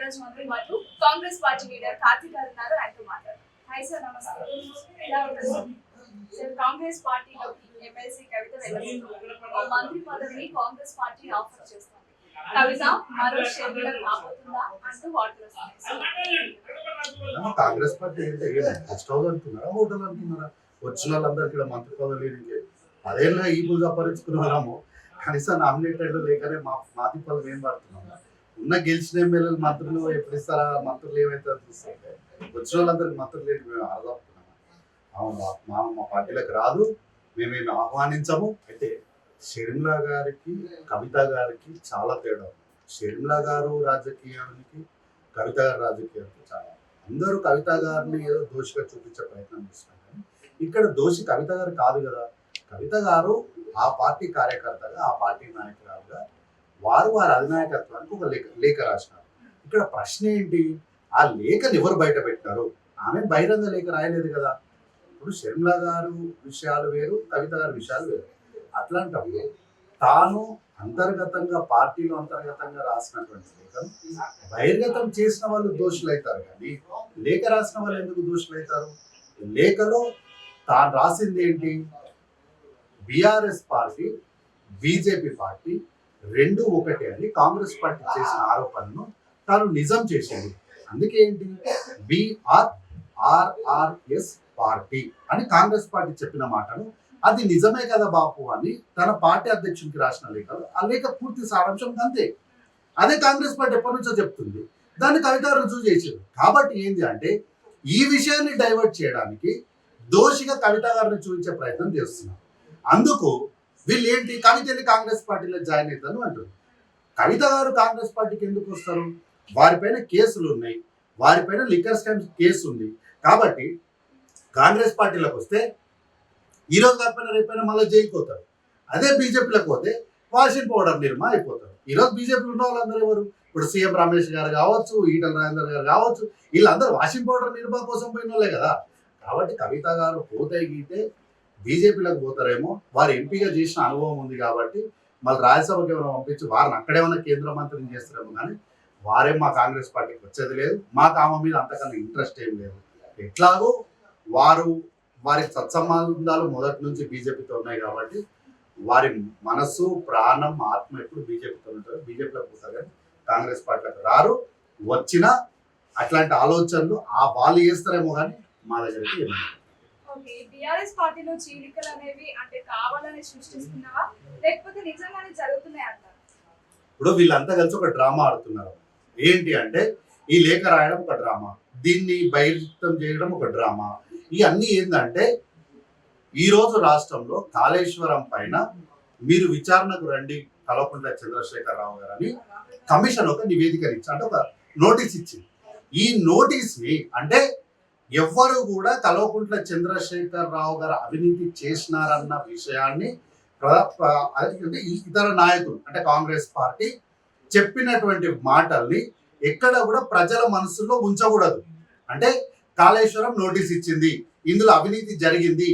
ఈరోజు మనతో పాటు కాంగ్రెస్ పార్టీ లీడర్ కార్తీక్ గారు ఉన్నారు. ఆయనతో మాట్లాడారు. హాయ్ సార్, నమస్తే. ఎలా ఉన్నారు సార్? కాంగ్రెస్ పార్టీలోకి ఎమ్మెల్సీ కవిత వెళ్ళబోతున్నారు. మంత్రి పదవిని కాంగ్రెస్ పార్టీ ఆఫర్ చేస్తుంది. కవిత మరో షెడ్యూల్ రాబోతుందా అంటూ వార్తలు వస్తున్నాయి. కాంగ్రెస్ పార్టీ అంటే గెస్ట్ హౌస్ అంటున్నారా, హోటల్ అంటున్నారా? వచ్చిన వాళ్ళందరికీ మంత్రి పదవి అదేలా ఈ పూజ అపరించుకున్నాము. కనీసం నామినేటెడ్ లేకనే మాతి పదవి ఏం పడుతున్నాము. ఉన్న గెలిచిన ఎమ్మెల్యేలు మంత్రులు ఎప్పుడు ఇస్తారా? మంత్రులు ఏమైతే చూస్తుంటే వచ్చిన వాళ్ళందరికీ మంత్రులు ఏంటి మేము ఆడదాపుతున్నాము. అవును, మా పార్టీలకు రాదు, మేమేమి ఆహ్వానించము. అయితే షర్మిల గారికి కవిత గారికి చాలా తేడా ఉంది. షర్మిల గారు రాజకీయానికి, కవిత గారు రాజకీయానికి చాలా. అందరూ కవిత గారిని ఏదో దోషిగా చూపించే ప్రయత్నం చేస్తున్నారు. కానీ ఇక్కడ దోషి కవిత గారు కాదు కదా. కవిత గారు ఆ పార్టీ కార్యకర్తగా, ఆ పార్టీ నాయకురాలుగా వారి అధినాయకత్వానికి ఒక లేఖ రాసినారు. ఇక్కడ ప్రశ్న ఏంటి? ఆ లేఖను ఎవరు బయట పెట్టారు? ఆమె బహిరంగ లేఖ రాయలేదు కదా. ఇప్పుడు షర్మిల గారు విషయాలు వేరు, కవిత గారి విషయాలు వేరు. అట్లాంటప్పుడు తాను అంతర్గతంగా పార్టీలో అంతర్గతంగా రాసినటువంటి లేఖను బహిర్గతం చేసిన వాళ్ళు దోషులు అవుతారు, కానీ లేఖ రాసిన వాళ్ళు ఎందుకు దోషులు అవుతారు? లేఖలో తాను రాసింది ఏంటి? బీఆర్ఎస్ పార్టీ, బీజేపీ పార్టీ రెండు ఒకటే అని కాంగ్రెస్ పార్టీ చేసిన ఆరోపణను తాను నిజం చేసింది. అందుకే ఏంటి? BRRRS పార్టీ అని కాంగ్రెస్ పార్టీ చెప్పిన మాటను అది నిజమే కదా బాపు అని తన పార్టీ అధ్యక్షునికి రాసిన లేఖలు, ఆ లేఖ పూర్తి సారాంశం అంతే. అదే కాంగ్రెస్ పార్టీ ఎప్పటి నుంచో చెప్తుంది, దాన్ని కవిత రుజువు చేసింది. కాబట్టి ఏంటి అంటే ఈ విషయాన్ని డైవర్ట్ చేయడానికి దోషిగా కవిత గారిని చూపించే ప్రయత్నం చేస్తున్నారు. అందుకు వీళ్ళు ఏంటి, కవితని కాంగ్రెస్ పార్టీలో జాయిన్ అవుతాను అంటారు. కవిత గారు కాంగ్రెస్ పార్టీకి ఎందుకు వస్తారు? వారిపైన కేసులు ఉన్నాయి, వారిపైన లిక్కర్ స్కామ్ కేసు ఉంది. కాబట్టి కాంగ్రెస్ పార్టీలోకి వస్తే ఈరోజు కాకపోయినా రేపైనా మళ్ళీ జైలుకి పోతారు. అదే బీజేపీలోకి పోతే వాషింగ్ పౌడర్ నిర్మా అయిపోతారు. ఈరోజు బీజేపీలో ఉన్న వాళ్ళందరూ ఎవరు? ఇప్పుడు సీఎం రమేష్ గారు కావచ్చు, ఈటల రాజేందర్ గారు కావచ్చు, వీళ్ళందరూ వాషింగ్ పౌడర్ నిర్మా కోసం పోయిన వాళ్ళే కదా. కాబట్టి కవిత గారు పోతే గీతే బీజేపీలోకి పోతారేమో. వారు ఎంపీగా చేసిన అనుభవం ఉంది కాబట్టి మళ్ళీ రాజ్యసభకి ఏమైనా పంపించి వారిని అక్కడేమైనా కేంద్ర మంత్రిని చేస్తారేమో, కానీ వారేం మా కాంగ్రెస్ పార్టీకి వచ్చేది లేదు. మాకు ఆమె మీద అంతకన్నా ఇంట్రెస్ట్ ఏం లేదు. ఎట్లాగో వారి సత్సంబంధాలు మొదటి నుంచి బీజేపీతో ఉన్నాయి కాబట్టి వారి మనస్సు, ప్రాణం, ఆత్మ ఎప్పుడు బీజేపీతో ఉంటారు. బీజేపీలోకి పోతారు కానీ కాంగ్రెస్ పార్టీలకు రారు. వచ్చినా అట్లాంటి ఆలోచనలు వాళ్ళు చేస్తారేమో కానీ మా దగ్గరికి ఏమి. బీఆర్ఎస్ పార్టీలో చీలికలు అనేవి అంటే కావాలని సృష్టిస్తున్నావా, లేకపోతే నిజంగానే జరుగుతున్నాయి అంటారు? ఇప్పుడు వీళ్ళంతా కలిసి ఒక డ్రామా ఆడుతున్నారు. ఏంటి అంటే ఈ లేఖ రాయడం ఒక డ్రామా, దీన్ని బహిర్గతం చేయడం ఒక డ్రామా. ఇవన్నీ ఏంటంటే ఈరోజు రాష్ట్రంలో కాళేశ్వరం పైన మీరు విచారణకు రండి కల్వకుంట్ల చంద్రశేఖరరావు గారు అని కమిషన్ ఒక నివేదికను ఇచ్చి అంటే ఒక నోటీస్ ఇచ్చింది. ఈ నోటీస్ని అంటే ఎవ్వరు కూడా కల్వకుంట్ల చంద్రశేఖరరావు గారు అవినీతి చేసినారన్న విషయాన్ని ఇతర నాయకులు అంటే కాంగ్రెస్ పార్టీ చెప్పినటువంటి మాటల్ని ఎక్కడ కూడా ప్రజల మనసులో ఉంచకూడదు. అంటే కాళేశ్వరం నోటీస్ ఇచ్చింది, ఇందులో అవినీతి జరిగింది,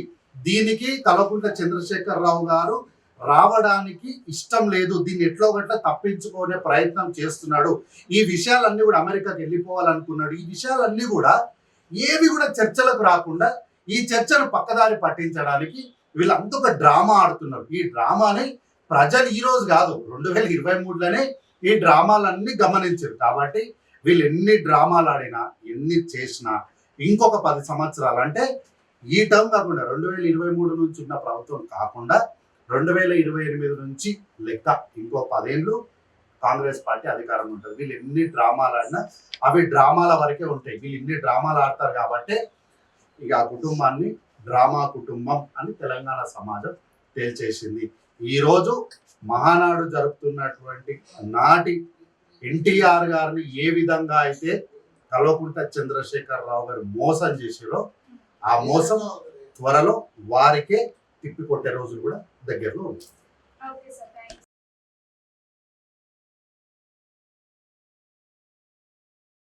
దీనికి కల్వకుంట్ల చంద్రశేఖరరావు గారు రావడానికి ఇష్టం లేదు, దీన్ని ఎట్లో గట్లా తప్పించుకునే ప్రయత్నం చేస్తున్నాడు, ఈ విషయాలన్నీ కూడా అమెరికాకి వెళ్ళిపోవాలనుకున్నాడు, ఈ విషయాలన్నీ కూడా ఏవి కూడా చర్చలకు రాకుండా ఈ చర్చను పక్కదారి పట్టించడానికి వీళ్ళంతా ఒక డ్రామా ఆడుతున్నారు. ఈ డ్రామాని ప్రజలు ఈ రోజు కాదు 2023లోనే ఈ డ్రామాలన్నీ గమనించారు. కాబట్టి వీళ్ళు ఎన్ని డ్రామాలు ఆడినా ఎన్ని చేసినా ఇంకొక 10 సంవత్సరాలు అంటే ఈ టర్మ్ కాకుండా 2023 నుంచి ఉన్న ప్రభుత్వం కాకుండా 2028 నుంచి లెక్క ఇంకో 10 ఏళ్ళు కాంగ్రెస్ పార్టీ అధికారంలో ఉంటుంది. వీళ్ళు ఎన్ని డ్రామాలు ఆడినా అవి డ్రామాల వరకే ఉంటాయి. వీళ్ళు ఇన్ని డ్రామాలు ఆడతారు కాబట్టి ఇక ఆ కుటుంబాన్ని డ్రామా కుటుంబం అని తెలంగాణ సమాజం తేల్చేసింది. ఈరోజు మహానాడు జరుపుతున్నటువంటి నాటి ఎన్టీఆర్ గారిని ఏ విధంగా అయితే కల్వకుంట్ల చంద్రశేఖరరావు గారు మోసం చేసారో ఆ మోసం త్వరలో వారికే తిప్పికొట్టే రోజులు కూడా దగ్గరలో ఉంది.